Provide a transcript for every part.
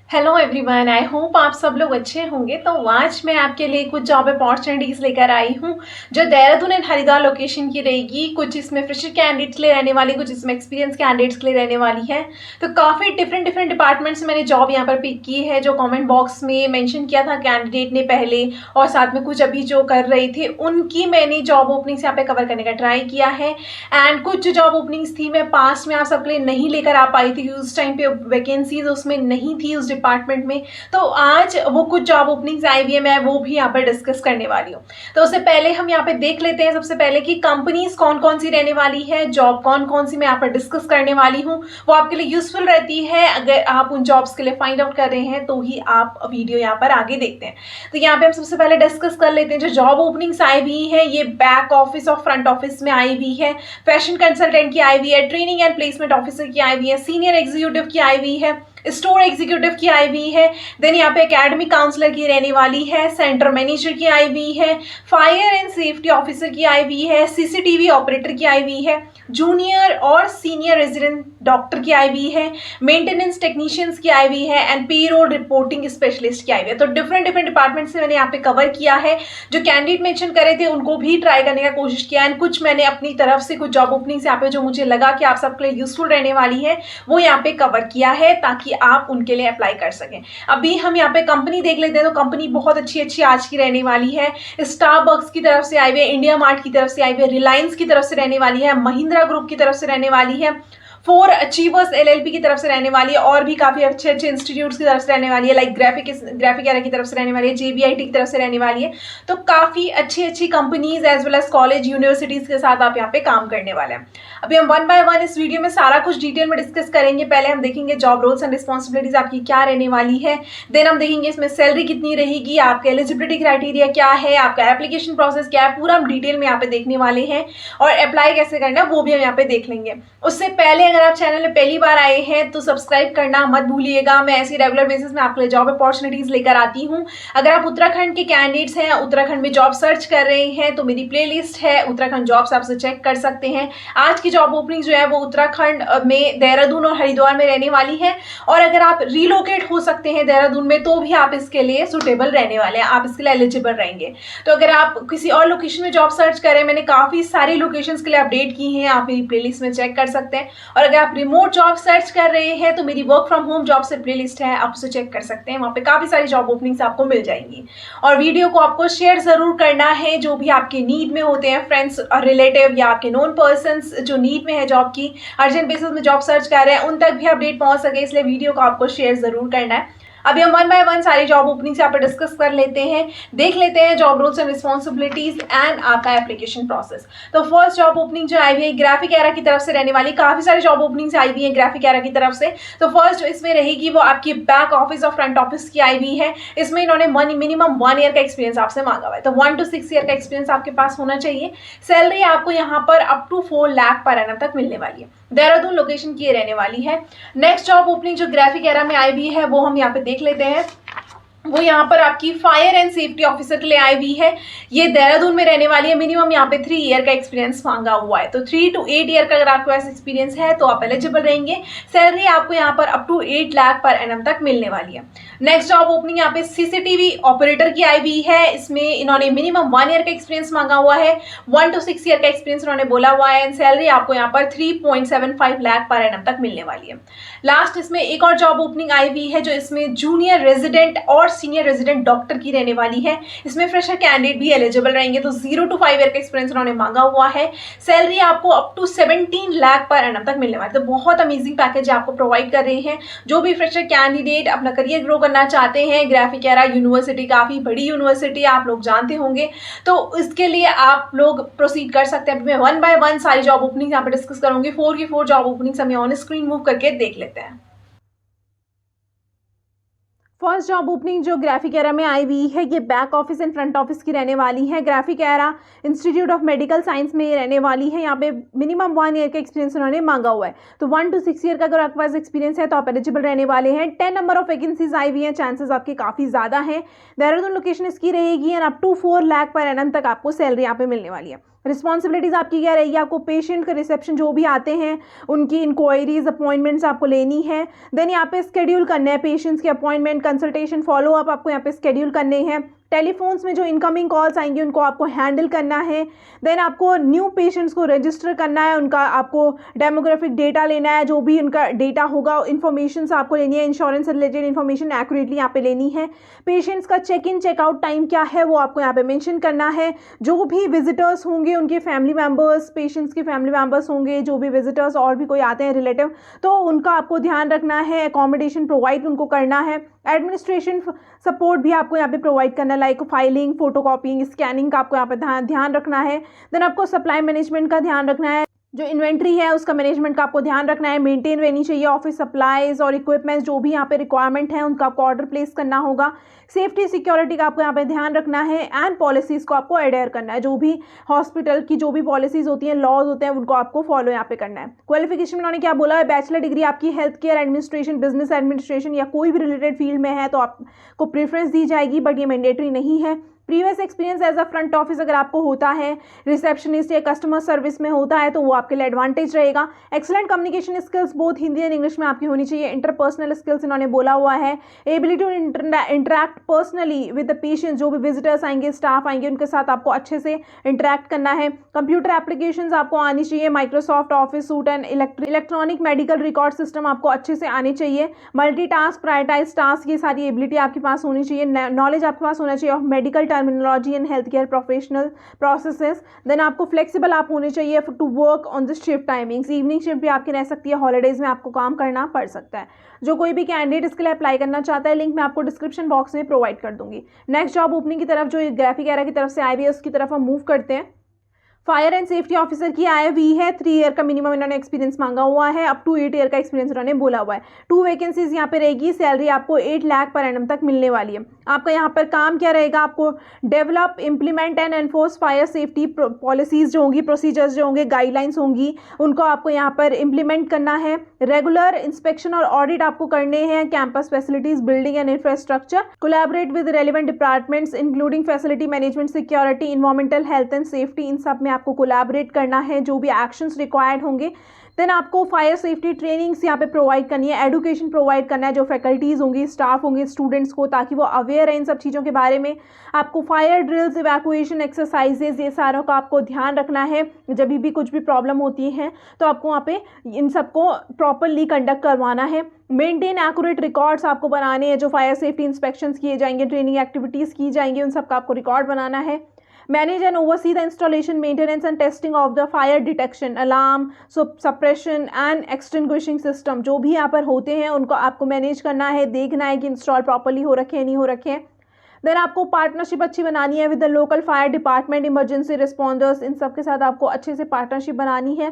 Hello everyone, I hope आप सब लोग अच्छे होंगे। तो आज मैं आपके लिए कुछ जॉब अपॉर्चुनिटीज़ लेकर आई हूँ जो देहरादून एंड हरिद्वार लोकेशन की रहेगी। कुछ इसमें फ्रेशर कैंडिडेट्स के लिए रहने वाली, कुछ इसमें एक्सपीरियंस कैंडिडेट्स के लिए रहने वाली है। तो काफ़ी डिफरेंट डिपार्टमेंट्स से मैंने जॉब यहाँ पर पिक की है, जो कमेंट बॉक्स में मेंशन किया था कैंडिडेट ने पहले, और साथ में कुछ अभी जो कर रहे थे उनकी मैंने जॉब ओपनिंग्स यहाँ पे कवर करने का ट्राई किया है। एंड कुछ जो जॉब ओपनिंग्स थी मैं पास्ट में आप सबके लिए नहीं लेकर आ पाई थी, उस टाइम पे वैकेंसीज उसमें नहीं थी उस डिपार्टमेंट में। तो आज वो कुछ जॉब ओपनिंग्स आई हुई है, मैं वो भी यहाँ पर डिस्कस करने वाली हूँ। तो उससे पहले हम यहाँ पे देख लेते हैं सबसे पहले कि कंपनीज कौन कौन सी रहने वाली है, जॉब कौन कौन सी मैं यहाँ पर डिस्कस करने वाली हूँ। वो आपके लिए यूजफुल रहती है अगर आप उन जॉब्स के लिए फाइंड आउट कर रहे हैं, तो ही आप वीडियो यहाँ पर आगे देखते हैं। तो यहाँ पे हम सबसे पहले डिस्कस कर लेते हैं जो जॉब ओपनिंग्स आई हुई है। ये बैक ऑफिस और फ्रंट ऑफिस में आई हुई है, फैशन कंसल्टेंट की आई हुई है, ट्रेनिंग एंड प्लेसमेंट ऑफिसर की आई हुई है, सीनियर एग्जीक्यूटिव की आई हुई है, स्टोर एग्जीक्यूटिव की आई हुई है। देन यहाँ पे एकेडमिक काउंसलर की रहने वाली है, सेंटर मैनेजर की आई हुई है, फायर एंड सेफ्टी ऑफिसर की आई हुई है, सीसीटीवी ऑपरेटर की आई हुई है, जूनियर और सीनियर रेजिडेंट डॉक्टर की आई हुई है, मेंटेनेंस टेक्नीशियंस की आई हुई है, एंड पेरोल रिपोर्टिंग स्पेशलिस्ट की आई हुई है। तो डिफरेंट डिपार्टमेंट से मैंने यहाँ पे कवर किया है। जो कैंडिडेट मेंशन करे थे उनको भी ट्राई करने का कोशिश किया, एंड कुछ मैंने अपनी तरफ से कुछ जॉब ओपनिंग्स यहाँ पे जो मुझे लगा कि आप सबके लिए यूजफुल रहने वाली है वो यहाँ पे कवर किया है, ताकि आप उनके लिए अप्लाई कर सकें। अभी हम यहाँ पे कंपनी देख लेते हैं। तो कंपनी बहुत अच्छी आज की रहने वाली है। स्टारबक्स की तरफ से आई हुई है, इंडिया मार्ट की तरफ से आई हुई है, रिलायंस की तरफ से रहने वाली है, महिंद्रा ग्रुप की तरफ से रहने वाली है, फॉर अचीवर्स एलएलपी की तरफ से रहने वाली है, और भी काफी अच्छे इंस्टीट्यूट्स की तरफ से रहने वाली है, लाइक ग्राफिक एरा की तरफ से रहने वाली है, जेबीआईटी की तरफ से रहने वाली है। तो काफी अच्छी companies as well as college universities के साथ आप यहाँ पे काम करने वाले हैं। अभी हम वन बाय वन इस वीडियो में सारा कुछ डिटेल में डिस्कस करेंगे। पहले हम देखेंगे जॉब रोल्स एंड रिस्पॉन्सिबिलिटीज आपकी क्या रहने वाली है। देन हम देखेंगे इसमें सैलरी कितनी रहेगी, आपका एलिजिबिलिटी क्राइटेरिया क्या है, आपका एप्लीकेशन प्रोसेस क्या है, पूरा हम डिटेल में यहाँ पे देखने वाले हैं, और अप्लाई कैसे करना है वो भी हम यहाँ पे देख लेंगे। उससे पहले अगर आप चैनल में पहली बार आए हैं तो सब्सक्राइब करना मत भूलिएगा। मैं ऐसी रेगुलर बेसिस में आपके लिए जॉब अपॉर्चुनिटीज लेकर आती हूँ। अगर आप उत्तराखंड के कैंडिडेट्स हैं, उत्तराखंड में जॉब सर्च कर रहे हैं, तो मेरी प्लेलिस्ट है उत्तराखंड जॉब्स, आपसे चेक कर सकते हैं। आज की जॉब ओपनिंग जो है वो उत्तराखंड में देहरादून और हरिद्वार में रहने वाली है। और अगर आप रिलोकेट हो सकते हैं देहरादून में तो भी आप इसके लिए सुटेबल रहने वाले हैं, आप इसके लिए एलिजिबल रहेंगे। तो अगर आप किसी और लोकेशन में जॉब सर्च करें, मैंने काफी सारी लोकेशंस के लिए अपडेट की हैं, आप मेरी प्लेलिस्ट में चेक कर सकते हैं। और अगर आप रिमोट जॉब सर्च कर रहे हैं तो मेरी वर्क फ्रॉम होम जॉब से प्लेलिस्ट है, आप उसे चेक कर सकते हैं। वहाँ पे काफी सारी जॉब ओपनिंग्स आपको मिल जाएंगी। और वीडियो को आपको शेयर जरूर करना है, जो भी आपके नीड में होते हैं, फ्रेंड्स और रिलेटिव या आपके नोन पर्सन्स जो नीड में है जॉब की, अर्जेंट बेसिस में जॉब सर्च कर रहे हैं, उन तक भी अपडेट पहुंच सके, इसलिए वीडियो को आपको शेयर जरूर करना है। अभी हम वन बाय वन सारी जॉब ओपनिंग्स यहाँ पर डिस्कस कर लेते हैं, देख लेते हैं job roles and responsibilities and आपका एप्लीकेशन प्रोसेस। तो फर्स्ट जॉब ओपनिंग जो आई हुई है ग्राफिक एरा की तरफ से रहने वाली, काफी सारी जॉब ओपनिंग्स आई हुई है ग्राफिक एरा की तरफ से। तो फर्स्ट जो इसमें रहेगी वो आपकी बैक ऑफिस और फ्रंट ऑफिस की आई हुई है। इसमें इन्होंने मिनिमम 1 ईयर का एक्सपीरियंस आपसे मांगा हुआ है, तो 1 to 6 ईयर का एक्सपीरियंस आपके पास होना चाहिए। सैलरी आपको यहाँ पर up to 4 lakh per annum तक मिलने वाली है। देहरादून लोकेशन की रहने वाली है। नेक्स्ट जॉब ओपनिंग जो ग्राफिक एरा में आई हुई है वो हम यहाँ पे देख लेते हैं। वो यहाँ पर आपकी फायर एंड सेफ्टी ऑफिसर के लिए आई हुई है। ये देहरादून में रहने वाली है। मिनिमम यहाँ पे 3 ईयर का एक्सपीरियंस मांगा हुआ है, तो 3 to 8 ईयर का अगर आपके पास एक्सपीरियंस है तो आप एलिजिबल रहेंगे। सैलरी आपको यहाँ पर up to 8 lakh per annum तक मिलने वाली है। नेक्स्ट जॉब ओपनिंग यहाँ पे सीसीटीवी ऑपरेटर की आई हुई है। इसमें इन्होंने मिनिमम 1 ईयर का एक्सपीरियंस मांगा हुआ है, 1 to 6 ईयर का एक्सपीरियंस इन्होंने बोला हुआ है, एंड सैलरी आपको यहाँ पर 3.75 लाख पर एनम तक मिलने वाली है। लास्ट इसमें एक और जॉब ओपनिंग आई हुई है जो इसमें जूनियर रेजिडेंट और सीनियर रेजिडेंट डॉक्टर की रहने वाली है। इसमें फ्रेशर कैंडिडेट भी एलिजिबल रहेंगे, तो 0 to 5 ईयर का एक्सपीरियंस उन्होंने मांगा हुआ है। सैलरी आपको up to 17 lakh per annum तक मिलने वाली है। तो बहुत अमेजिंग पैकेज आपको प्रोवाइड कर रहे हैं। जो भी फ्रेशर कैंडिडेट अपना करियर ग्रो करना चाहते हैं, ग्राफिक एरा यूनिवर्सिटी काफी बड़ी यूनिवर्सिटी आप लोग जानते होंगे, तो इसके लिए आप लोग प्रोसीड कर सकते हैं। मैं 1 by 1 सारी जॉब ओपनिंग यहाँ पे डिस्कस करूंगी। 4 की 4 जॉब ओपनिंग्स हमें ऑन स्क्रीन मूव करके देख लेते हैं। फर्स्ट जॉब ओपनिंग जो ग्राफिक एरा में आई हुई है ये back office and front office की रहने वाली है। Graphic era institute of medical science में ये रहने वाली है। यहाँ पे मिनिमम 1 ईयर का एक्सपीरियंस उन्होंने मांगा हुआ है, तो 1 to 6 ईयर का अगर आपके पास एक्सपीरियंस है तो आप एलिजिबल रहने वाले हैं। 10 नंबर ऑफ वैकेंसीज आई हुई हैं, चांसेस आपके काफ़ी ज़्यादा हैं। देहरादून लोकेशन इसकी रहेगी, and up to 4 lakh per annum तक आपको सैलरी यहाँ पे मिलने वाली है। रिस्पॉन्सिबिलिटीज़ आपकी क्या रहेगी, आपको पेशेंट का रिसेप्शन जो भी आते हैं उनकी इंक्वायरीज अपॉइंटमेंट्स आपको लेनी है। देन यहाँ पे स्केड्यूल करना है पेशेंट्स के अपॉइंटमेंट, कंसल्टेशन, फॉलो अप आपको यहाँ पे स्केड्यूल करने हैं। टेलीफोन्स में जो इनकमिंग कॉल्स आएंगी उनको आपको हैंडल करना है। देन आपको न्यू पेशेंट्स को रजिस्टर करना है, उनका आपको डेमोग्राफिक डेटा लेना है, जो भी उनका डेटा होगा इन्फॉर्मेशन आपको लेनी है, इंश्योरेंस से रिलेटेड इन्फॉर्मेशन एक्यूरेटली यहाँ पे लेनी है। पेशेंट्स का चेक इन चेकआउट टाइम क्या है वो आपको यहाँ पे मेंशन करना है। जो भी विजिटर्स होंगे उनके फैमिली मेम्बर्स, पेशेंट्स के फैमिली मेम्बर्स होंगे, जो भी विजिटर्स और भी कोई आते हैं रिलेटिव, तो उनका आपको ध्यान रखना है। एकोमोडेशन प्रोवाइड उनको करना है। एडमिनिस्ट्रेशन सपोर्ट भी आपको यहाँ पे प्रोवाइड करना है, लाइक फाइलिंग, फोटोकॉपिंग, स्कैनिंग का आपको यहाँ पे ध्यान रखना है। देन आपको सप्लाई मैनेजमेंट का ध्यान रखना है, जो इन्वेंट्री है उसका मैनेजमेंट का आपको ध्यान रखना है, मेंटेन रहनी चाहिए ऑफिस सप्लाईज और इक्विपमेंट्स, जो भी यहाँ पे रिक्वायरमेंट है उनका आपको ऑर्डर प्लेस करना होगा। सेफ्टी सिक्योरिटी का आपको यहाँ पे ध्यान रखना है एंड पॉलिसीज़ को आपको एडेयर करना है। जो भी हॉस्पिटल की जो भी पॉलिसीज़ होती हैं, लॉज होते हैं, उनको आपको फॉलो यहाँ पे करना है। क्वालिफिकेशन में उन्होंने क्या बोला है, बैचलर डिग्री आपकी health care administration, business administration या कोई भी रिलेटेड फील्ड में है तो आपको प्रेफरेंस दी जाएगी, बट ये मैंडेटरी नहीं है। Previous experience as a front office अगर आपको होता है, रिसेप्शनिस्ट या कस्टमर सर्विस में होता है तो वो आपके लिए एडवांटेज रहेगा। Excellent communication skills both Hindi and English में आपकी होनी चाहिए। इंटरपर्सनल स्किल्स इन्होंने बोला हुआ है, ability to interact personally with the patients, जो भी विजिटर्स आएंगे, स्टाफ आएंगे, उनके साथ आपको अच्छे से इंटरैक्ट करना है। कंप्यूटर एप्लीकेशंस आपको आनी चाहिए, Microsoft office suit and electronic medical record system आपको अच्छे से आने चाहिए। मल्टीटास्क, प्रायोरिटाइज टास्क, ये सारी एबिलिटी आपके पास होनी चाहिए। नॉलेज आपके पास होना चाहिए of medical terminology and health care professional processes. Then आपको फ्लेक्सिबल आप होने चाहिए to work on the shift timings. Evening shift भी आपकी रह सकती है, हॉलीडेज में आपको काम करना पड़ सकता है। जो कोई भी कैंडिडेट इसके लिए अप्लाई करना चाहता है, लिंक मैं आपको डिस्क्रिप्शन बॉक्स में प्रोवाइड कर दूंगी। नेक्स्ट जॉब ओपनिंग की तरफ, जो ग्राफिक एरा की तरफ से आई हुई है उसकी तरफ हम मूव करते हैं। फायर एंड सेफ्टी ऑफिसर की आई हुई है, 3 ईयर का मिनिमम इन्होंने एक्सपीरियंस मांगा हुआ है, अप टू 8 ईयर का एक्सपीरियंस इन्होंने बोला हुआ है। 2 वैकेंसीज यहाँ पे रहेगी, सैलरी आपको 8 लाख पर एनम तक मिलने वाली है। आपका यहाँ पर काम क्या रहेगा, आपको develop, implement and enforce fire safety policies जो होंगी, प्रोसीजर्स जो होंगे, गाइडलाइंस होंगी, उनको आपको यहाँ पर इम्प्लीमेंट करना है। रेगुलर इंस्पेक्शन और ऑडिट आपको करने हैं, campus facilities, building and infrastructure. Collaborate with relevant departments including facility management, security, environmental health and safety, इन सब में आपको कोलैबोरेट करना है, जो भी एक्शंस रिक्वायर्ड होंगे। देन आपको फायर सेफ्टी ट्रेनिंग्स यहाँ पे प्रोवाइड करनी है, एडुकेशन प्रोवाइड करना है, जो फैकल्टीज़ होंगी, स्टाफ होंगे, स्टूडेंट्स को, ताकि वो अवेयर है इन सब चीज़ों के बारे में। आपको फायर ड्रिल्स, इवैक्यूएशन एक्सरसाइजेज, ये सारों का आपको ध्यान रखना है। जब भी कुछ भी प्रॉब्लम होती है तो आपको वहाँ पे इन सबको प्रॉपरली कंडक्ट करवाना है। मेंटेन एक्यूरेट रिकॉर्ड्स आपको बनाने हैं, जो फायर सेफ्टी इंस्पेक्शंस किए जाएंगे, ट्रेनिंग एक्टिविटीज़ की जाएंगी, उन सब का आपको रिकॉर्ड बनाना है। Manage and oversee the installation, maintenance and testing of the fire detection, alarm, suppression and extinguishing system, जो भी यहाँ पर होते हैं उनको आपको मैनेज करना है, देखना है कि इंस्टॉल प्रॉपर्ली हो रखे हैं, नहीं हो रखे हैं। देन आपको पार्टनरशिप अच्छी बनानी है with the local fire department, emergency responders, इन सब के साथ आपको अच्छे से पार्टनरशिप बनानी है।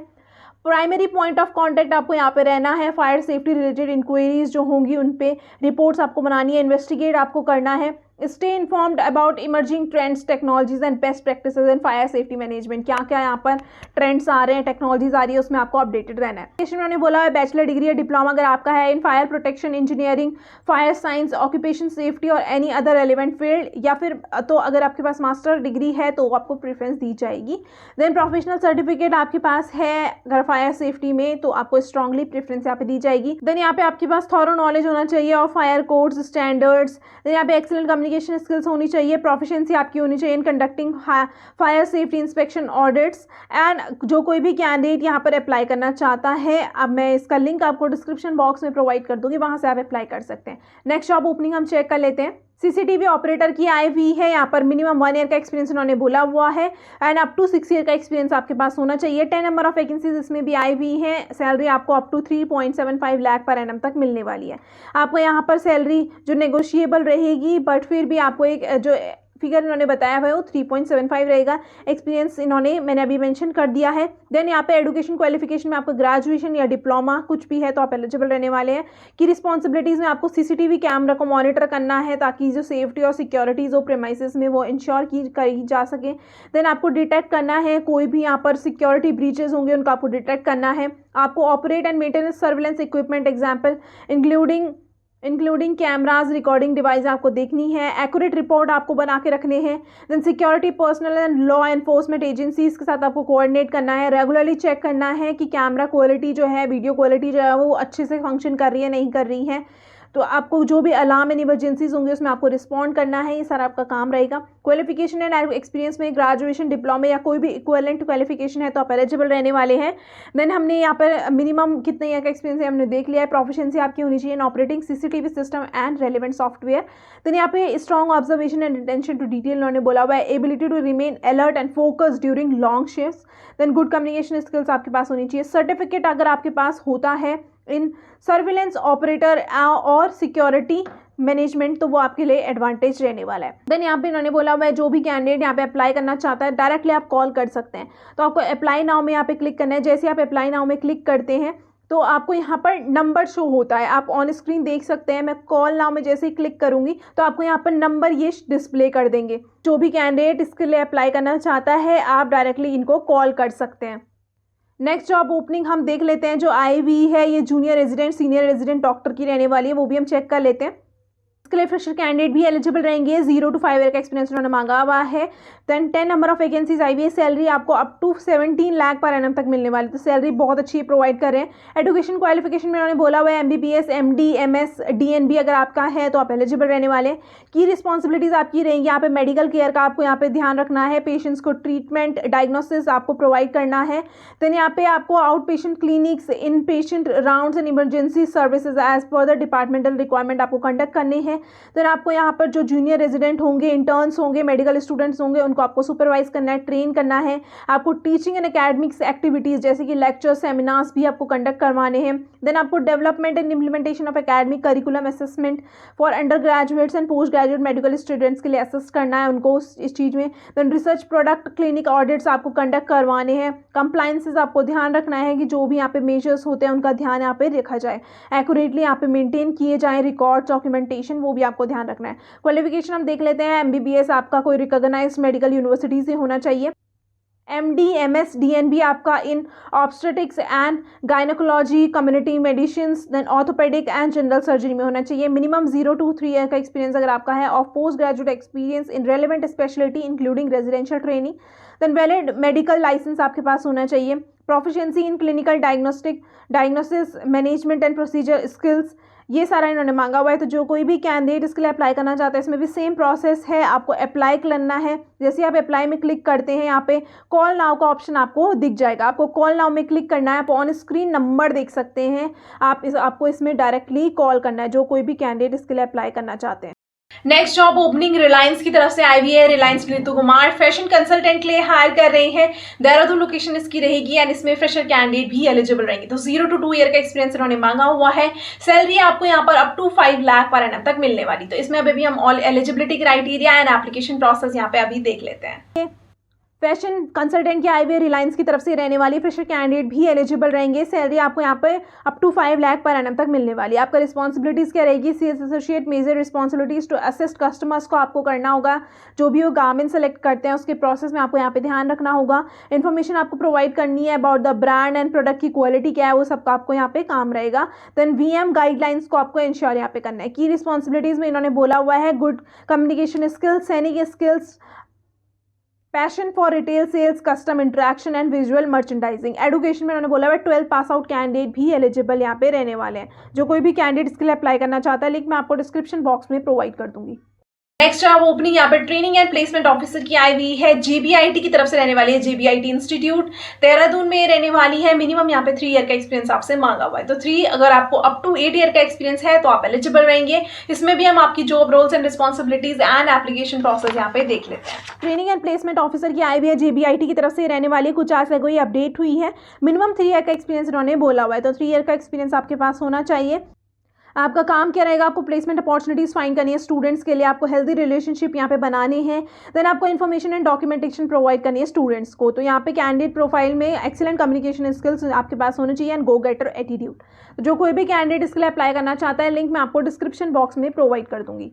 प्राइमरी पॉइंट ऑफ कांटेक्ट आपको यहाँ पे रहना है। फायर सेफ्टी रिलेटेड इंक्वायरीज जो होंगी उन पे रिपोर्ट्स आपको बनानी है, इन्वेस्टिगेट आपको करना है। Stay informed about emerging trends, technologies and best practices in fire safety management, क्या क्या यहाँ पर ट्रेंड्स आ रहे हैं, टेक्नोलॉजीज आ रही है, उसमें आपको अपडेटेड रहना है। उन्होंने बोला है बैचलर डिग्री या डिप्लोमा अगर आपका है in fire protection, engineering, fire science, occupation safety और एनी अदर रेलिवेंट फील्ड, या फिर तो अगर आपके पास मास्टर डिग्री है तो आपको प्रेफरेंस दी जाएगी। देन प्रोफेशनल सर्टिफिकेट आपके पास है अगर फायर सेफ्टी में तो आपको स्ट्रांगली प्रेफरेंस यहाँ पे दी जाएगी। देन यहाँ पे आपके पास थॉरो नॉलेज होना चाहिए और फायर कोड्स, स्टैंडर्ड्स। देन यहाँ पे एक्सीलेंट कम्युनिकेशन स्किल्स होनी चाहिए, प्रोफिशिएंसी आपकी होनी चाहिए in conducting fire safety inspection audits. And जो कोई भी कैंडिडेट यहाँ पर अप्लाई करना चाहता है, अब मैं इसका लिंक आपको डिस्क्रिप्शन बॉक्स में प्रोवाइड कर दूंगी, वहाँ से आप अप्लाई कर सकते हैं। नेक्स्ट जॉब ओपनिंग हम चेक कर लेते हैं। सीसीटीवी ऑपरेटर की आई हुई है, यहाँ पर मिनिमम 1 ईयर का एक्सपीरियंस उन्होंने बोला हुआ है एंड अप टू 6 ईयर का एक्सपीरियंस आपके पास होना चाहिए। 10 नंबर ऑफ वैकेंसीज इसमें भी आई हुई है। सैलरी आपको up to 3.75 lakh per annum तक मिलने वाली है। आपको यहाँ पर सैलरी जो नेगोशिएबल रहेगी, बट फिर भी आपको एक जो फिगर इन्होंने बताया हुआ है वो 3.75 रहेगा। एक्सपीरियंस इन्होंने मैंने अभी मेंशन कर दिया है। देन यहाँ पे एजुकेशन क्वालिफिकेशन में आपको ग्रेजुएशन या डिप्लोमा कुछ भी है तो आप एलिजिबल रहने वाले हैं। कि रिस्पॉन्सिबिलिटीज़ में आपको सीसीटीवी कैमरा को मॉनिटर करना है ताकि जो सेफ्टी और सिक्योरिटीज़ हो प्रेमाइसेस में वो इंश्योर करी जा सके। देन आपको डिटेक्ट करना है कोई भी यहाँ पर सिक्योरिटी ब्रीचेज होंगे उनको आपको डिटेक्ट करना है। आपको operate and maintenance surveillance equipment example including including cameras, recording device आपको देखनी है, एक्यूरेट रिपोर्ट आपको बना के रखने हैं। Then security personal and law enforcement agencies के साथ आपको कोऑर्डिनेट करना है, रेगुलरली चेक करना है कि कैमरा क्वालिटी जो है, वीडियो क्वालिटी जो है वो अच्छे से फंक्शन कर रही है नहीं कर रही है। तो आपको जो भी अलार्म एंड इमरजेंसीज होंगे उसमें आपको रिस्पॉन्ड करना है, ये सारा आपका काम रहेगा। क्वालिफिकेशन एंड एक्सपीरियंस में ग्रेजुएशन, डिप्लोमा या कोई भी इक्विवेलेंट क्वालिफिकेशन है तो आप एलिजिबल रहने वाले हैं। देन हमने यहाँ पर मिनिमम कितने ईयर का एक्सपीरियंस है हमने देख लिया है। प्रोफिशिएंसी आपकी होनी चाहिए in operating CCTV system and relevant software. Then यहाँ पे strong observation and attention to detail उन्होंने बोला हुआ है, ability to remain alert and focus during long shifts. Then good communication skills आपके पास होनी चाहिए। सर्टिफिकेट अगर आपके पास होता है इन सर्विलेंस ऑपरेटर और सिक्योरिटी मैनेजमेंट तो वो आपके लिए एडवांटेज रहने वाला है। देन यहाँ पे इन्होंने बोला हुआ है जो भी कैंडिडेट यहाँ पे अप्लाई करना चाहता है डायरेक्टली आप कॉल कर सकते हैं। तो आपको अप्लाई नाउ में यहाँ पे क्लिक करना है। जैसे आप अप्लाई नाउ में क्लिक करते हैं तो आपको यहाँ पर नंबर शो होता है, आप ऑन स्क्रीन देख सकते हैं। मैं कॉल नाउ में जैसे ही क्लिक करूंगी तो आपको यहाँ पर नंबर ये डिस्प्ले कर देंगे। जो भी कैंडिडेट इसके लिए अप्लाई करना चाहता है आप डायरेक्टली इनको कॉल कर सकते हैं। नेक्स्ट जॉब ओपनिंग हम देख लेते हैं जो आई हुई है, ये junior resident senior resident doctor की रहने वाली है, वो भी हम चेक कर लेते हैं। इसके लिए फ्रेशर कैंडिडेट भी एलिजिबल रहेंगे। 0 to 5 ईयर का एक्सपीरियंस उन्होंने मांगा हुआ है। देन 10 नंबर ऑफ वैकेंसीज आई हुई है। सैलरी आपको up to 17 lakh per annum तक मिलने वाली, तो सैलरी बहुत अच्छी प्रोवाइड कर रहे हैं। एजुकेशन क्वालिफिकेशन में उन्होंने बोला हुआ है MBBS, MD, MS, DNB अगर आपका है तो आप एलिजिबल रहने वाले हैं। की रिस्पॉन्सिबिलिटीज़ आपकी रहेंगी यहाँ पे मेडिकल केयर का आपको यहाँ पे ध्यान रखना है, पेशेंट्स को ट्रीटमेंट डायग्नोसिस आपको प्रोवाइड करना है। देन यहाँ पे आपको out patient clinics, in patient rounds and emergency services as per the departmental requirement आपको कंडक्ट करने हैं। देन आपको यहाँ पर जो जूनियर रेजिडेंट होंगे, इंटर्न्स होंगे, मेडिकल स्टूडेंट्स होंगे, उनको आपको सुपरवाइज करना है, ट्रेन करना है। आपको टीचिंग एंड एकेडमिक्स एक्टिविटीज़ जैसे कि लेक्चर, सेमिनार्स भी आपको कंडक्ट करवाने हैं। देन आपको development and implementation of academic curriculum assessment for under graduates and post graduate medical students के लिए असिस्ट करना है उनको इस चीज़ में। Then research product clinic audits आपको कंडक्ट करवाने हैं। कंप्लाइंसेस आपको ध्यान रखना है कि जो भी यहाँ पे मेजर्स होते हैं उनका ध्यान यहाँ पे रखा जाए, एक्यूरेटली यहाँ पे मेंटेन किए जाए, रिकॉर्ड डॉक्यूमेंटेशन वो भी आपको ध्यान रखना है। क्वालिफिकेशन हम देख लेते हैं। MBBS आपका कोई रिकॉग्नाइज्ड मेडिकल यूनिवर्सिटी से होना चाहिए। MD, MS, DNB आपका in obstetrics and gynaecology, community medicine, then orthopaedic and general surgery में होना चाहिए। मिनिमम 0 to 3 ईयर का एक्सपीरियंस अगर आपका है, of post graduate experience in relevant speciality including residential training. Then valid medical licence आपके पास होना चाहिए। Proficiency in clinical diagnosis, management and procedure skills, ये सारा इन्होंने मांगा हुआ है। तो जो कोई भी कैंडिडेट इसके लिए अप्लाई करना चाहता है इसमें भी सेम प्रोसेस है, आपको अप्लाई करना है। जैसे आप अप्लाई में क्लिक करते हैं यहाँ पे कॉल नाउ का ऑप्शन आपको दिख जाएगा, आपको कॉल नाउ में क्लिक करना है। आप ऑन स्क्रीन नंबर देख सकते हैं, आपको इसमें डायरेक्टली कॉल करना है जो कोई भी कैंडिडेट इसके लिए अप्लाई करना चाहते हैं। नेक्स्ट जॉब ओपनिंग रिलायंस की तरफ से आई हुई है। रिलायंस नीतू कुमार फैशन कंसल्टेंट के लिए हायर कर रहे हैं। देहरादून लोकेशन इसकी रहेगी एंड इसमें फ्रेशर कैंडिडेट भी एलिजिबल रहेंगे। तो 0 to 2 ईयर का एक्सपीरियंस इन्होंने मांगा हुआ है। सैलरी आपको यहाँ पर up to 5 lakh per annum तक मिलने वाली। तो इसमें अभी हम all eligibility criteria and application process यहाँ पे अभी देख लेते हैं। फैशन कंसल्टेंट की आई हुई रिलायंस की तरफ से रहने वाली फ्रेशर कैंडिडेट भी एलिजिबल रहेंगे। सैलरी आपको यहाँ पे up to 5 lakh per annum तक मिलने वाली है। आपका रिस्पॉन्सिबिलिटीज़ क्या रहेगी? Sales associate major responsibilities to assist customers को आपको करना होगा। जो भी वो गारमेंट सेलेक्ट करते हैं उसके प्रोसेस में आपको यहाँ पे ध्यान रखना होगा। इन्फॉर्मेशन आपको प्रोवाइड करनी है about the brand and product की क्वालिटी क्या है, वो सबका आपको यहाँ पे काम रहेगा। देन VM गाइडलाइंस को आपको इंश्योर यहाँ पे करना है। की रिस्पॉन्सिबिलिटीज़ में इन्होंने बोला हुआ है गुड कम्युनिकेशन स्किल्स, सैनिक skills, passion for retail sales, custom interaction and visual merchandising. Education में उन्होंने बोला हुआ 12 पास आउट कैंडिडेट भी एलिजिबल यहाँ पे रहने वाले हैं। जो कोई भी कैंडिडेट इसके लिए अप्लाई करना चाहता है लिंक मैं आपको डिस्क्रिप्शन बॉक्स में प्रोवाइड कर दूंगी। नेक्स्ट जॉब ओपनिंग यहाँ पे ट्रेनिंग एंड प्लेसमेंट ऑफिसर की आई हुई है। JBIT की तरफ से रहने वाली है। JBIT इंस्टीट्यूट देहरादून में रहने वाली है। मिनिमम यहाँ पे 3 ईयर का एक्सपीरियंस आपसे मांगा हुआ है। तो 3 अगर आपको अप टू 8 ईयर का एक्सपीरियंस है तो आप एलिजिबल रहेंगे। इसमें भी हम आपकी job roles and responsibilities and application process यहाँ पे देख लेते हैं। ट्रेनिंग एंड प्लेसमेंट ऑफिसर की आई हुई है। JBIT की तरफ से रहने वाली है। कुछ आज तक कोई अपडेट हुई है। मिनिमम 3 ईयर का एक्सपीरियंस इन्होंने बोला हुआ है। तो 3 ईयर का एक्सपीरियंस आपके पास होना चाहिए। आपका काम क्या रहेगा? आपको प्लेसमेंट अपॉर्चुनिटीज़ फाइंड करनी है स्टूडेंट्स के लिए, आपको हेल्दी रिलेशनशिप यहाँ पे बनाने हैं। देन आपको इन्फॉर्मेशन एंड डॉक्यूमेंटेशन प्रोवाइड करनी है स्टूडेंट्स को। तो यहाँ पे कैंडिडेट प्रोफाइल में एक्सीलेंट कम्युनिकेशन स्किल्स आपके पास होने चाहिए एंड गो गेटर एटीट्यूड। तो जो कोई भी कैंडिडेट इसके लिए अप्लाई करना चाहता है लिंक मैं आपको डिस्क्रिप्शन बॉक्स में प्रोवाइड कर दूंगी।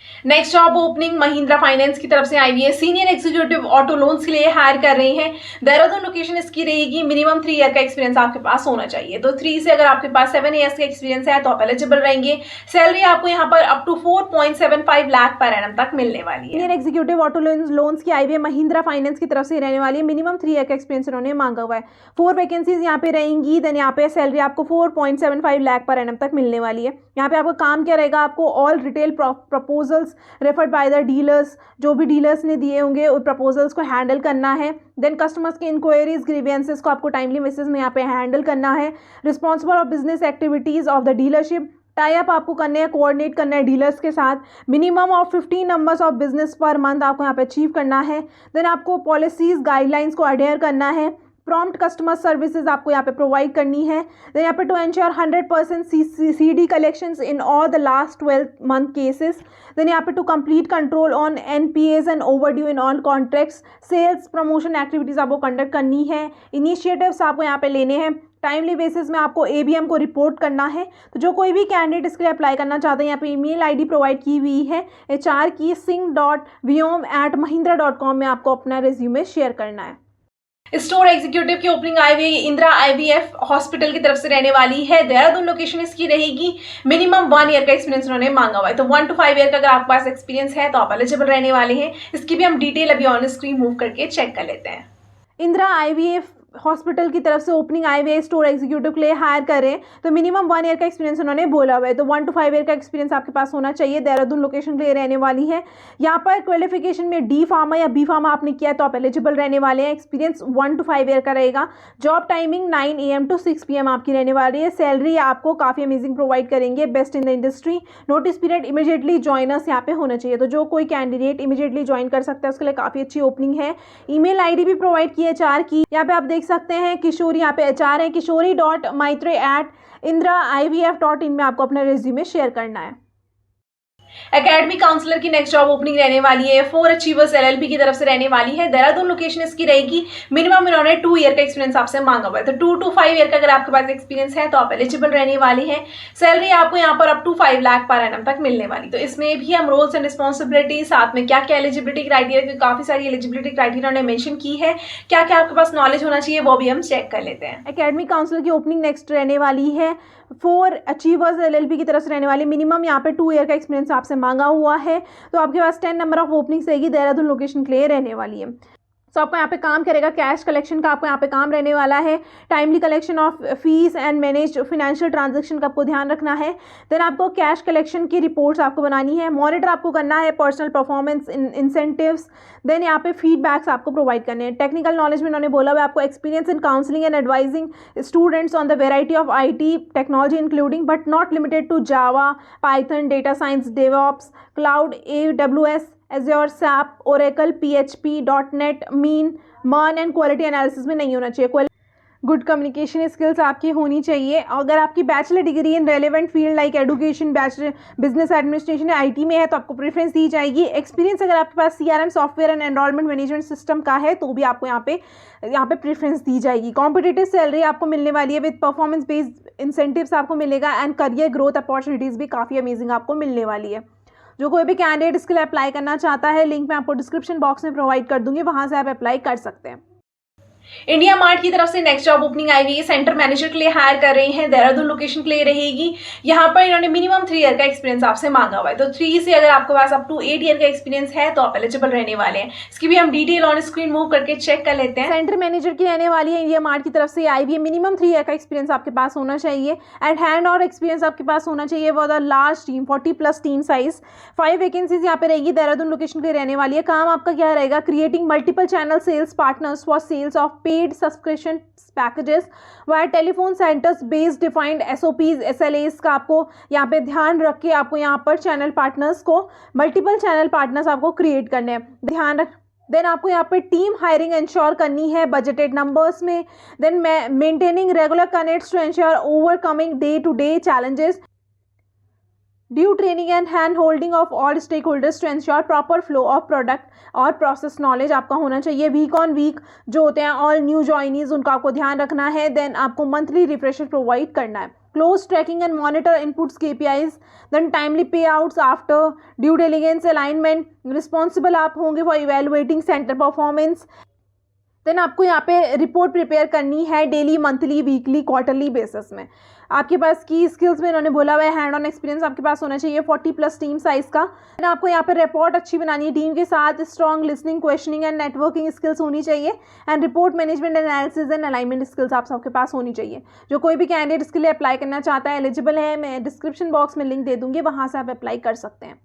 Next job opening Mahindra finance की तरफ से आई हुई है। सीनियर एग्जीक्यूटिव ऑटो लोन्स के लिए हायर कर रही हैं। देहरादून लोकेशन इसकी रहेगी। मिनिमम 3 ईयर का एक्सपीरियंस आपके पास होना चाहिए। तो 3 से अगर आपके पास 7 ईयर्स का एक्सपीरियंस है तो आप एलिजिबल रहेंगे। सैलरी आपको यहाँ पर up to 4.75 lakh per annum तक मिलने वाली है। सीनियर एग्जीक्यूटिव ऑटो लोन्स की आई हुई है। महिंद्रा फाइनेंस की तरफ से रहने वाली है। मिनिमम 3 ईयर का एक्सपीरियंस इन्होंने मांगा हुआ है। 4 वैकेंसीज यहाँ पे रहेंगी। देन यहाँ पे सैलरी आपको 4.75 लाख पर एनम तक मिलने वाली है। यहाँ पे आपका काम क्या रहेगा, आपको all retail proposals referred by the dealers, जो भी डीलर्स ने दिए होंगे उन प्रपोजल्स को हैंडल करना है। देन कस्टमर्स के इंक्वायरीज ग्रीवियंसेस को आपको टाइमली बेसिस में यहाँ पे हैंडल करना है। Responsible of business activities of the dealership, tie up आपको करने हैं, कोऑर्डिनेट करना है डीलर्स के साथ। Minimum of 15 numbers of business per month आपको यहाँ पे अचीव करना है। देन आपको पॉलिसीज गाइडलाइंस को अडेयर करना है। प्रॉम्प्ट कस्टमर सर्विसेज आपको यहाँ पे प्रोवाइड करनी है। देन यहाँ पे to ensure 100% CD collections in all the last 12 month cases. Then यहाँ पे to complete control on NPAs and overdue in all contracts. Sales promotion activities आपको कंडक्ट करनी है। इनिशिएटिव्स आपको यहाँ पे लेने हैं। टाइमली बेसिस में आपको ABM को रिपोर्ट करना है। तो जो कोई भी कैंडिडेट इसके लिए अप्लाई करना चाहते हैं, यहाँ पे ईमेल ID प्रोवाइड की हुई है HR की singh.vyom@mahindra.com में आपको अपना रिज्यूमे शेयर करना है। स्टोर एग्जीक्यूटिव की ओपनिंग आई हुई इंदिरा IVF हॉस्पिटल की तरफ से रहने वाली है। देहरादून लोकेशन इसकी रहेगी। मिनिमम 1 ईयर का एक्सपीरियंस उन्होंने मांगा हुआ है। तो 1 to 5 ईयर का अगर आपके पास एक्सपीरियंस है तो आप एलिजिबल रहने वाले हैं। इसकी भी हम डिटेल अभी ऑन स्क्रीन मूव करके चेक कर लेते हैं। इंदिरा IVF हॉस्पिटल की तरफ से ओपनिंग आई हुई है। स्टोर एग्जीक्यूटिव के लिए हायर करें तो मिनिमम 1 ईयर का एक्सपीरियंस उन्होंने बोला हुआ है। तो 1 to 5 ईयर का एक्सपीरियंस आपके पास होना चाहिए। देहरादून लोकेशन के लिए रहने वाली है। यहाँ पर क्वालिफिकेशन में D फार्मा या B फार्मा आपने किया है तो आप एलिजिबल रहने वाले हैं। एक्सपीरियंस 1 to 5 ईयर का रहेगा। Job timing 9 AM to 6 PM आपकी रहने वाली है। सैलरी आपको काफ़ी अमेजिंग प्रोवाइड करेंगे, best in the industry. Notice period immediately joiners यहाँ पे होना चाहिए। तो जो कोई कैंडिडेट इमीडिएटली ज्वाइन कर सकता है उसके लिए काफ़ी अच्छी ओपनिंग है। ईमेल ID भी प्रोवाइड की है HR की। यहाँ पे आप देख सकते हैं किशोरी यहाँ पे HR है। kishori.maitre@indra-ivf.in में आपको अपना रिज्यूमे शेयर करना है। एकेडमी काउंसलर की नेक्स्ट जॉब ओपनिंग रहने वाली है। 4 अचीवर्स LLP की तरफ से रहने वाली है। देहरादून लोकेशन इसकी रहेगी। मिनिमम इन्होंने 2 ईयर का एक्सपीरियंस आपसे मांगा हुआ है। तो 2 to 5 ईयर का अगर आपके पास एक्सपीरियंस है तो आप एलिजिबल रहने वाले हैं। सैलरी आपको यहाँ पर up to 5 lakh per annum तक मिलने वाली। तो इसमें भी हम रोल्स एंड रिस्पॉन्सिबिलिटी, साथ में क्या क्या एलिजिबिलिटी क्राइटेरिया, काफी सारी एलिजिबिलिटी क्राइटेरिया उन्होंने मेंशन की है, क्या क्या आपके पास नॉलेज होना चाहिए वो भी हम चेक कर लेते हैं। एकेडमी काउंसलर की ओपनिंग नेक्स्ट रहने वाली है। 4 अचीवर्स LLP की तरफ से रहने वाली। मिनिमम यहाँ पे 2 ईयर का एक्सपीरियंस आपसे मांगा हुआ है। तो आपके पास 10 नंबर ऑफ ओपनिंग्स रहेगी। देहरादून लोकेशन के लिए रहने वाली है। तो आपको यहाँ पे काम करेगा कैश कलेक्शन का, आपको यहाँ पे काम रहने वाला है। Timely collection of fees and manage financial transaction का आपको ध्यान रखना है। देन आपको कैश कलेक्शन की रिपोर्ट्स आपको बनानी है। मॉनिटर आपको करना है पर्सनल परफॉर्मेंस इंसेंटिव्स। देन यहाँ पे फीडबैक्स आपको प्रोवाइड करने हैं। टेक्निकल नॉलेज में उन्होंने बोला हुआ आपको experience in counselling and advising students on the variety of IT technology including but not limited to Java, Python, data science, DevOps, cloud, AWS, Azure, SAP, Oracle, PHP, .NET, MERN and quality analysis में नहीं होना चाहिए। Good communication skills आपकी होनी चाहिए। अगर आपकी bachelor degree in relevant field like education, bachelor business administration या IT में है तो आपको प्रेफरेंस दी जाएगी। एक्सपीरियंस अगर आपके पास CRM software and enrolment management system का है तो भी आपको यहाँ पे प्रेफरेंस दी जाएगी। कॉम्पिटिटिव सैलरी आपको मिलने वाली है विद परफॉर्मेंस बेस्ड इंसेंटिव्स आपको मिलेगा एंड करियर ग्रोथ अपॉर्चुनिटीज़ भी काफ़ी अमेजिंग आपको मिलने वाली है। जो कोई भी कैंडिडेट इसके लिए अप्लाई करना चाहता है, लिंक मैं आपको डिस्क्रिप्शन बॉक्स में प्रोवाइड कर दूंगी, वहां से आप अप्लाई कर सकते हैं। इंडिया मार्ट की तरफ से नेक्स्ट जॉब ओपनिंग आई हुई है। सेंटर मैनेजर के लिए हायर कर रही हैं। देहरादून लोकेशन के लिए रहेगी। यहाँ पर इन्होंने मिनिमम 3 ईयर का एक्सपीरियंस आपसे मांगा हुआ है। तो 3 से अगर आपके पास अप टू 8 ईयर का एक्सपीरियंस है तो आप एलिजिबल रहने वाले हैं। इसकी भी हम डिटेल ऑन स्क्रीन मूव करके चेक कर लेते हैं। सेंटर मैनेजर की रहने वाली है। इंडिया मार्ट की तरफ से आई हुई है। मिनिमम 3 ईयर का एक्सपीरियंस आपके पास होना चाहिए एंड हैंड और एक्सपीरियंस आपके पास होना चाहिए for the large team, 40+ team size. 5 vacancies यहाँ पे रहेगी। देहरादून लोकेशन के लिए रहने वाली है। काम आपका क्या रहेगा, creating multiple channel sales partners for sales of paid subscription packages via telephone centres based defined SOPs SLAs का आपको यहाँ पे ध्यान रख के आपको यहाँ पर चैनल पार्टनर्स को, मल्टीपल चैनल पार्टनर्स आपको क्रिएट करने हैं, ध्यान रख। देन आपको यहाँ पे टीम हायरिंग इंश्योर करनी है बजटेड नंबर्स में। Then maintaining regular connects to ensure overcoming day to day challenges, due training and hand holding of all stake holders to ensure proper flow of product और process knowledge आपका होना चाहिए। Week on week जो होते हैं all new joinees उनका आपको ध्यान रखना है। देन आपको मंथली रिफ्रेशर प्रोवाइड करना है। close tracking and monitor inputs KPIs, then timely payouts after due diligence alignment, responsible आप होंगे for evaluating center performance। Then आपको यहाँ पे रिपोर्ट प्रिपेयर करनी है daily, monthly, weekly, quarterly basis में। आपके पास की स्किल्स में इन्होंने बोला हुआ है हैंड ऑन एक्सपीरियंस आपके पास होना चाहिए 40+ टीम साइज का। देन आपको यहाँ पे रिपोर्ट अच्छी बनानी है टीम के साथ, strong listening, questioning and networking skills होनी चाहिए and report management analysis and alignment skills आप सबके पास होनी चाहिए। जो कोई भी कैंडिडेट इसके लिए अप्लाई करना चाहता है एलिजिबल है, मैं डिस्क्रिप्शन बॉक्स में लिंक दे दूँगी, वहाँ से आप अप्लाई कर सकते हैं।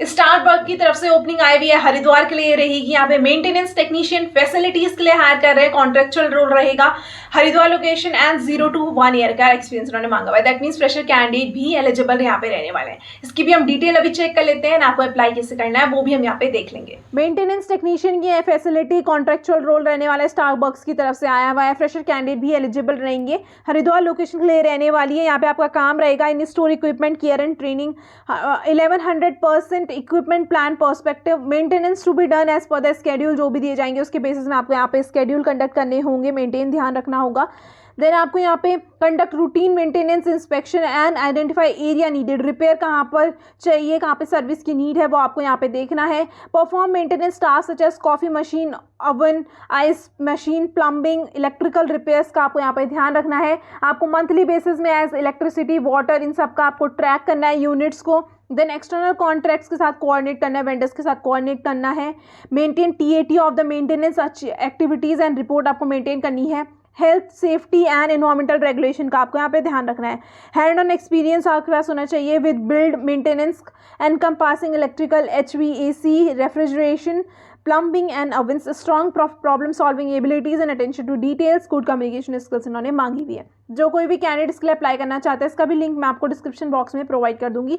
स्टारबक की तरफ से ओपनिंग आई हुई है हरिद्वार के लिए रहेगी। यहाँ पे मेंटेनेंस टेक्नीशियन फैसिलिटीज के लिए हायर कर रहे हैं, कॉन्ट्रेक्चुअल रोल रहेगा, Haridwar location and 0 to 1 year का एक्सपीरियंस उन्होंने मांगा हुआ है। दैट मीन्स फ्रेशर कैंडिडेट भी एलिजिबल यहाँ पे रहने वाले हैं। इसकी भी हम डिटेल अभी चेक कर लेते हैं, आपको अप्लाई कैसे करना है वो भी हम यहाँ पे देख लेंगे। मेंटेनेंस टेक्नीशियन की फैसिलिटी कॉन्ट्रेक्चुअल रोल रहने वाला है, स्टारबक्स की तरफ से आया हुआ है। फ्रेशर कैंडिडेट भी एलिजिबल रहेंगे, हरिद्वार लोकेशन के लिए रहने वाली है। यहाँ पे आपका काम रहेगा in store equipment care and training, 1100% equipment plan perspective, maintenance to be done as per the schedule, जो भी दिए जाएंगे उसके बेसिस में आपको यहाँ पे स्केड्यूल कंडक्ट करने होंगे, मेंटेन ध्यान रखना होगा। देन आपको यहाँ पे conduct routine maintenance inspection and identify area needed, repair कहाँ पर चाहिए, कहाँ पे सर्विस की नीड है वो आपको यहाँ पे देखना है। Perform maintenance task such as coffee machine, oven, ice machine, plumbing, electrical repairs का आपको यहाँ पे ध्यान रखना है। आपको मंथली बेसिस में एज इलेक्ट्रिसिटी, वाटर, इन सब का आपको ट्रैक करना है यूनिट्स को। देन एक्सटर्नल कॉन्ट्रैक्ट्स के साथ कोऑर्डिनेट करना है, वेंडर्स के साथ कोऑर्डिनेट करना है। Maintain TAT of the maintenance activities and report आपको मेंटेन करनी है। Health, safety and environmental regulation का आपको यहाँ पे ध्यान रखना है। हैंड ऑन एक्सपीरियंस आपके पास होना चाहिए with build maintenance encompassing electrical, HVAC, refrigeration, plumbing and ovens, strong problem solving abilities and attention to details, good communication skills इन्होंने मांगी हुई है। जो कोई भी कैंडिडेट इसके लिए अप्लाई करना चाहता है इसका भी लिंक मैं आपको डिस्क्रिप्शन बॉक्स में प्रोवाइड कर दूंगी।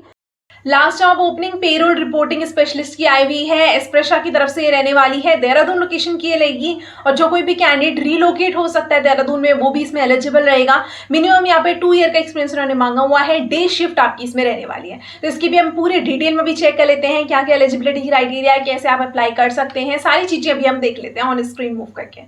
Last job opening payroll reporting specialist की आई हुई है, एस्प्रेशा की तरफ से ये रहने वाली है, देहरादून लोकेशन की ये रहेगी। और जो कोई भी कैंडिडेट रीलोकेट हो सकता है देहरादून में वो भी इसमें एलिजिबल रहेगा। मिनिमम यहाँ पे 2 ईयर का एक्सपीरियंस उन्होंने मांगा हुआ है। डे शिफ्ट आपकी इसमें रहने वाली है, तो इसकी भी हम पूरी डिटेल में भी चेक कर लेते हैं, क्या क्या एलिजिबिलिटी क्राइटेरिया है, कैसे आप अप्लाई कर सकते हैं, सारी चीजें अभी हम देख लेते हैं ऑन स्क्रीन मूव करके।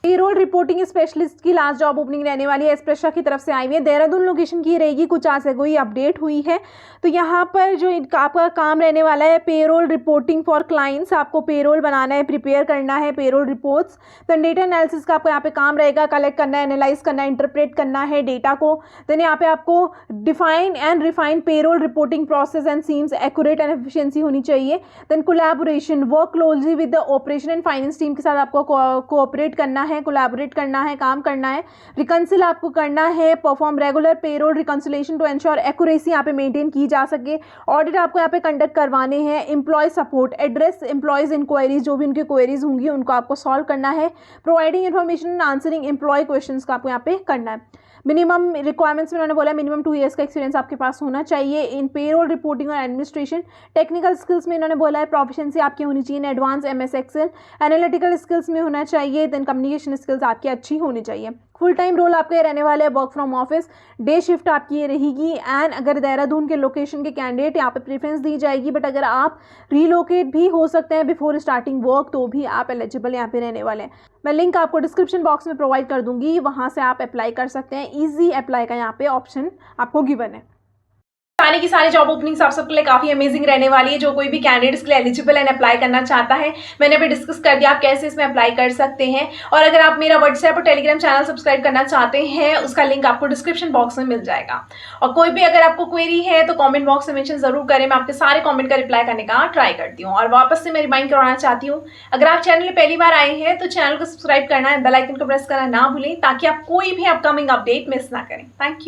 पेरोल रिपोर्टिंग स्पेशलिस्ट की लास्ट जॉब ओपनिंग रहने वाली है, एस्प्रेशा की तरफ से आई हुई है, देहरादून लोकेशन की रहेगी। कुछ आज से कोई अपडेट हुई है तो यहाँ पर जो आपका काम रहने वाला है पेरोल रिपोर्टिंग फॉर क्लाइंट्स, आपको पेरोल बनाना है, प्रिपेयर करना है पेरोल रिपोर्ट्स। तो डेटा एनालिसिस का आपको यहाँ पे काम रहेगा, कलेक्ट करना है, एनालाइज करना है, इंटरप्रेट करना है डेटा को। देन यहाँ पे आपको define and refine payroll reporting process and seems accurate and efficiency होनी चाहिए। Then collaboration, work closely with the operation and finance team के साथ आपको कोऑपरेट करना है, कोलैबोरेट करना है, काम करना है। रिकंसिल आपको करना है, perform regular payroll reconciliation to ensure accuracy यहाँ पे मेंटेन की जा सके। ऑडिट आपको यहाँ पे कंडक्ट करवाने हैं। Employee support, address employees inquiries, जो भी उनकी क्वेरीज होंगी उनको आपको सॉल्व करना है। Providing information and answering employee questions का आपको यहाँ पे करना है। मिनिमम रिक्वायरमेंट्स में उन्होंने बोला मिनिमम 2 ईयर्स का एक्सपीरियंस आपके पास होना चाहिए इन पेरोल रिपोर्टिंग और एडमिनिस्ट्रेशन। टेक्निकल स्किल्स में इन्होंने बोला है प्रोफिशिएंसी आपकी होनी चाहिए in advance MS Excel। Analytical skills में होना चाहिए, देन कम्युनिकेशन स्किल्स आपकी अच्छी होनी चाहिए। फुल टाइम रोल आपके ये रहने वाले हैं, work from office, day shift आपकी ये रहेगी। एंड अगर देहरादून के लोकेशन के कैंडिडेट यहाँ पे प्रेफरेंस दी जाएगी, बट अगर आप रीलोकेट भी हो सकते हैं बिफोर स्टार्टिंग वर्क तो भी आप एलिजिबल यहाँ पे रहने वाले हैं। मैं लिंक आपको डिस्क्रिप्शन बॉक्स में प्रोवाइड कर दूंगी, वहाँ से आप अप्लाई कर सकते हैं। ईजी अप्लाई का यहाँ पे ऑप्शन आपको गिवन है। सारी की सारी जॉब ओपनिंग्स आप सबके लिए काफी अमेजिंग रहने वाली है। जो कोई भी कैंडिडेट्स के लिए एलिजिबल एंड अप्लाई करना चाहता है, मैंने अभी डिस्कस कर दिया आप कैसे इसमें अप्लाई कर सकते हैं। और अगर आप मेरा व्हाट्सएप और टेलीग्राम चैनल सब्सक्राइब करना चाहते हैं, उसका लिंक आपको डिस्क्रिप्शन बॉक्स में मिल जाएगा। और कोई भी अगर आपको क्वेरी है तो कॉमेंट बॉक्स में मेंशन जरूर करें, मैं आपके सारे कॉमेंट का रिप्लाई करने का ट्राई करती हूँ। और वापस से मैं रिमाइंड करवाना चाहती हूँ, अगर आप चैनल में पहली बार आए हैं तो चैनल को सब्सक्राइब करना है, बेल आइकन को प्रेस करना ना भूलें, ताकि आप कोई भी अपकमिंग अपडेट मिस ना करें। Thank you.